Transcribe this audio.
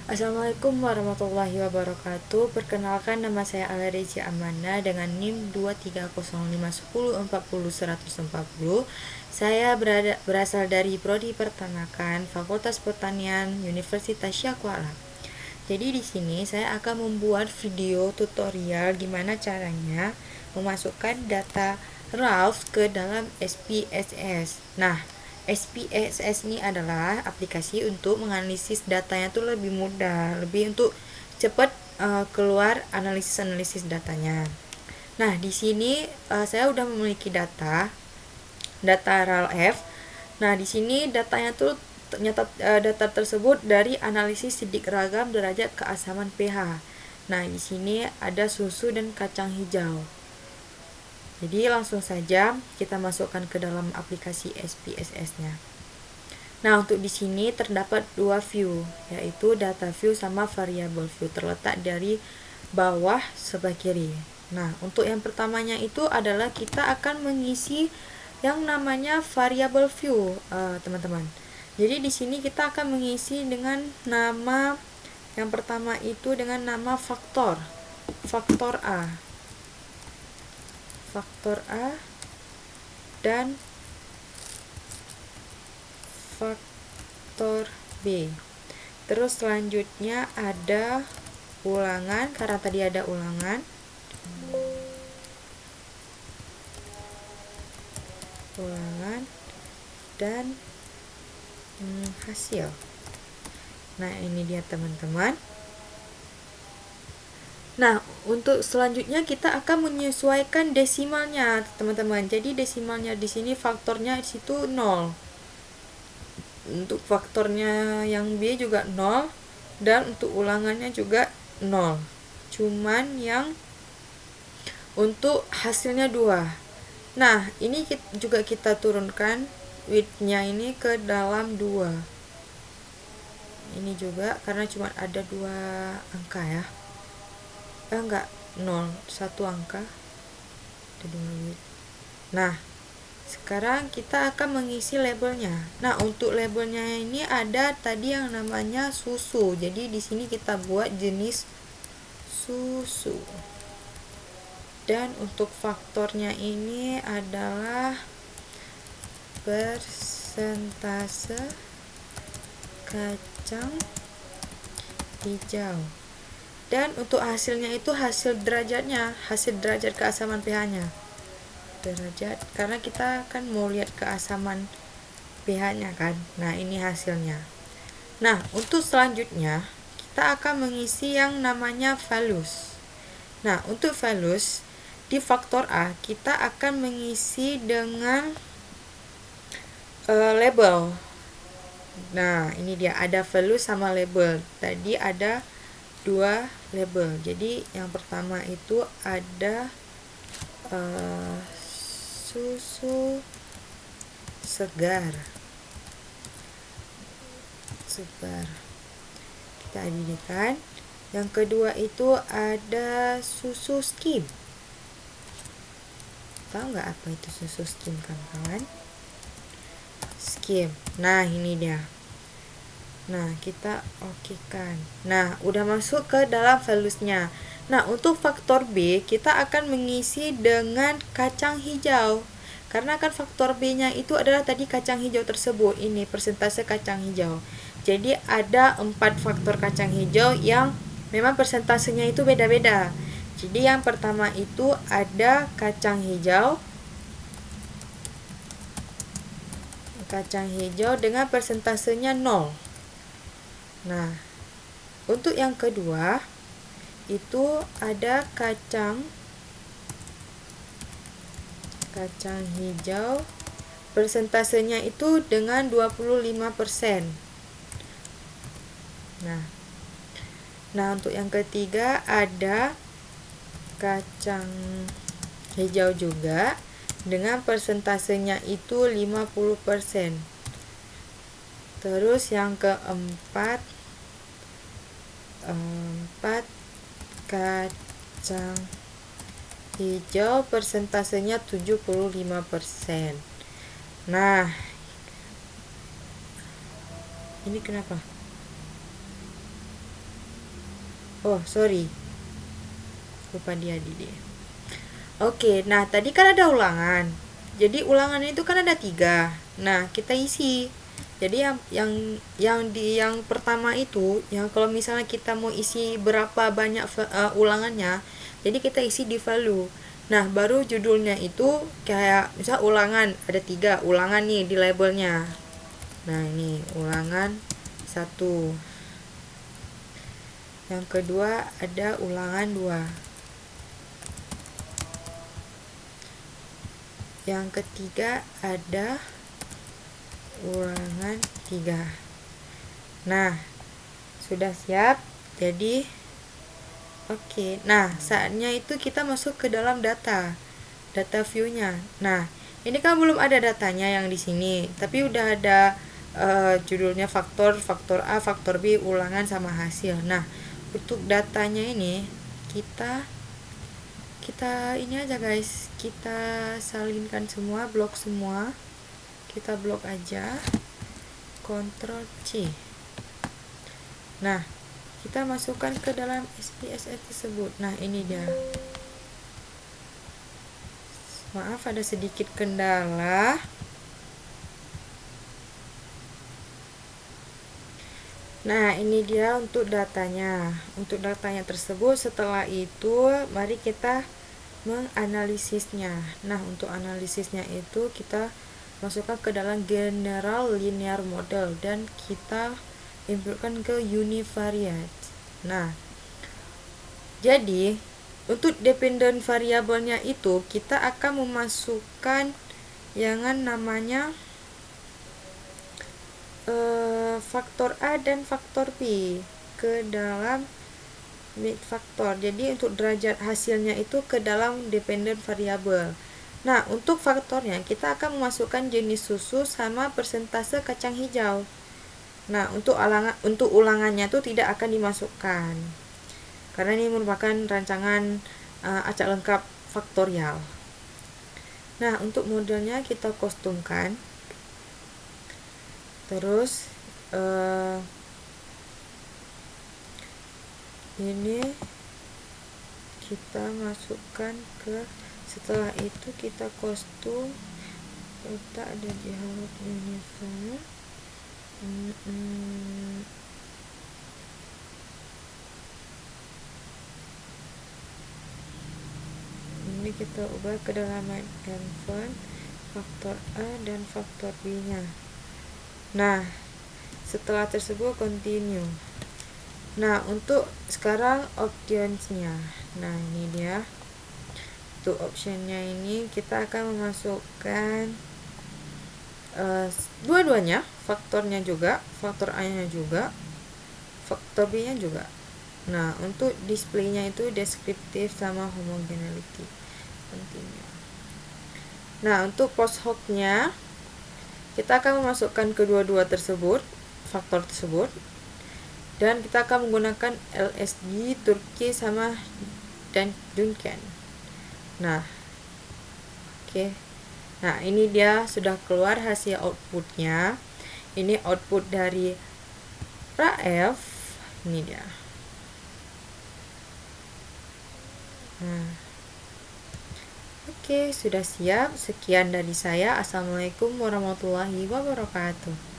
Assalamualaikum warahmatullahi wabarakatuh. Perkenalkan, nama saya Alarezi Amanda dengan NIM 23051040140. Saya berasal dari Prodi Peternakan, Fakultas Pertanian, Universitas Syakuala. Jadi di sini saya akan membuat video tutorial gimana caranya memasukkan data RALF ke dalam SPSS. Nah, SPSS ini adalah aplikasi untuk menganalisis datanya tuh lebih mudah, lebih untuk cepat keluar analisis datanya. Nah, di sini saya udah memiliki data RALF. Nah, di sini datanya tuh ternyata data tersebut dari analisis sidik ragam derajat keasaman pH. Nah, di sini ada susu dan kacang hijau. Jadi langsung saja kita masukkan ke dalam aplikasi SPSS-nya. Nah, untuk di sini terdapat dua view, yaitu data view sama variable view, terletak dari bawah sebelah kiri. Nah, untuk yang pertamanya itu adalah kita akan mengisi yang namanya variable view, teman-teman. Jadi di sini kita akan mengisi dengan nama yang pertama itu dengan nama faktor A dan faktor B. Terus selanjutnya ada ulangan, karena tadi ada ulangan. Dan hasil. Nah, ini dia teman-teman. Nah, untuk selanjutnya kita akan menyesuaikan desimalnya, teman-teman. Jadi desimalnya di sini faktornya di situ 0. Untuk faktornya yang B juga 0 dan untuk ulangannya juga 0. Cuman yang untuk hasilnya 2. Nah, ini juga kita turunkan width-nya ini ke dalam 2. Ini juga karena cuma ada 2 angka ya. Enggak, 0, 1 angka. Ada 2 width. Nah, sekarang kita akan mengisi labelnya. Nah, untuk labelnya ini ada tadi yang namanya susu. Jadi di sini kita buat jenis susu. Dan untuk faktornya ini adalah persentase kacang hijau. Dan untuk hasilnya itu hasil derajat keasaman pH-nya. Derajat, karena kita kan mau lihat keasaman pH-nya kan. Nah, ini hasilnya. Nah, untuk selanjutnya kita akan mengisi yang namanya values. Nah, untuk values di faktor A kita akan mengisi dengan label. Nah, ini dia ada value sama label. Tadi ada 2 label. Jadi yang pertama itu ada susu segar. Kita adikan. Yang kedua itu ada susu skim. Tahu nggak apa itu susu skim, kawan-kawan? Skim. Nah, ini dia. Nah, kita okekan. Nah, udah masuk ke dalam values-nya. Nah, untuk faktor B kita akan mengisi dengan kacang hijau. Karena kan faktor B-nya itu adalah tadi kacang hijau tersebut. Ini persentase kacang hijau. Jadi ada 4 faktor kacang hijau yang memang persentasenya itu beda-beda. Jadi yang pertama itu ada kacang hijau dengan persentasenya 0. Nah, untuk yang kedua itu ada kacang hijau, persentasenya itu dengan 25%. Nah, untuk yang ketiga ada kacang hijau juga dengan persentasenya itu 50%. Terus yang keempat kacang hijau persentasenya 75%. Nah, ini kenapa? Oh, sorry. Lupa dia. Oke, nah tadi kan ada ulangan. Jadi ulangan itu kan ada 3. Nah, kita isi. Jadi yang pertama itu, yang kalau misalnya kita mau isi berapa banyak ulangannya, jadi kita isi di value. Nah, baru judulnya itu kayak misal ulangan ada 3 ulangan nih di labelnya. Nah, ini ulangan 1. Yang kedua ada ulangan 2. Yang ketiga ada ulangan 3. Nah, sudah siap. Jadi oke. Nah, saatnya itu kita masuk ke dalam data view-nya. Nah, ini kan belum ada datanya yang di sini, tapi udah ada judulnya faktor A, faktor B, ulangan sama hasil. Nah, untuk datanya ini kita ini aja guys, kita salinkan semua, blok semua, kita blok aja, Ctrl C. Nah, kita masukkan ke dalam SPSS tersebut. Nah, ini dia. Maaf ada sedikit kendala. Nah, ini dia untuk datanya. Untuk datanya tersebut, setelah itu mari kita menganalisisnya. Nah, untuk analisisnya itu kita masukkan ke dalam general linear model dan kita inputkan ke univariate. Nah, jadi untuk dependent variabelnya itu kita akan memasukkan yang namanya faktor A dan faktor B ke dalam mid faktor. Jadi untuk derajat hasilnya itu ke dalam dependent variable. Nah, untuk faktornya kita akan memasukkan jenis susu sama persentase kacang hijau. Nah, untuk ulangannya itu tidak akan dimasukkan karena ini merupakan rancangan acak lengkap faktorial. Nah, untuk modelnya kita kostumkan. Terus ini kita masukkan ke, setelah itu kita kostum, kita ada di Harvard Uniform. Ini kita ubah ke dalam handphone faktor A dan faktor B nya. Nah, setelah tersebut continue. Nah, untuk sekarang optionsnya. Nah, ini dia. Untuk optionnya ini kita akan memasukkan dua-duanya, faktornya juga, faktor A nya juga, faktor B nya juga. Nah, untuk displaynya itu deskriptif sama homogeneity. Continue. Nah, untuk post hoc-nya kita akan memasukkan kedua-dua tersebut, faktor tersebut, dan kita akan menggunakan LSD, Turki sama dan Duncan. Nah, oke. Nah, ini dia sudah keluar hasil outputnya. Ini output dari RAF. Ini dia. Nah, oke, sudah siap. Sekian dari saya. Assalamualaikum warahmatullahi wabarakatuh.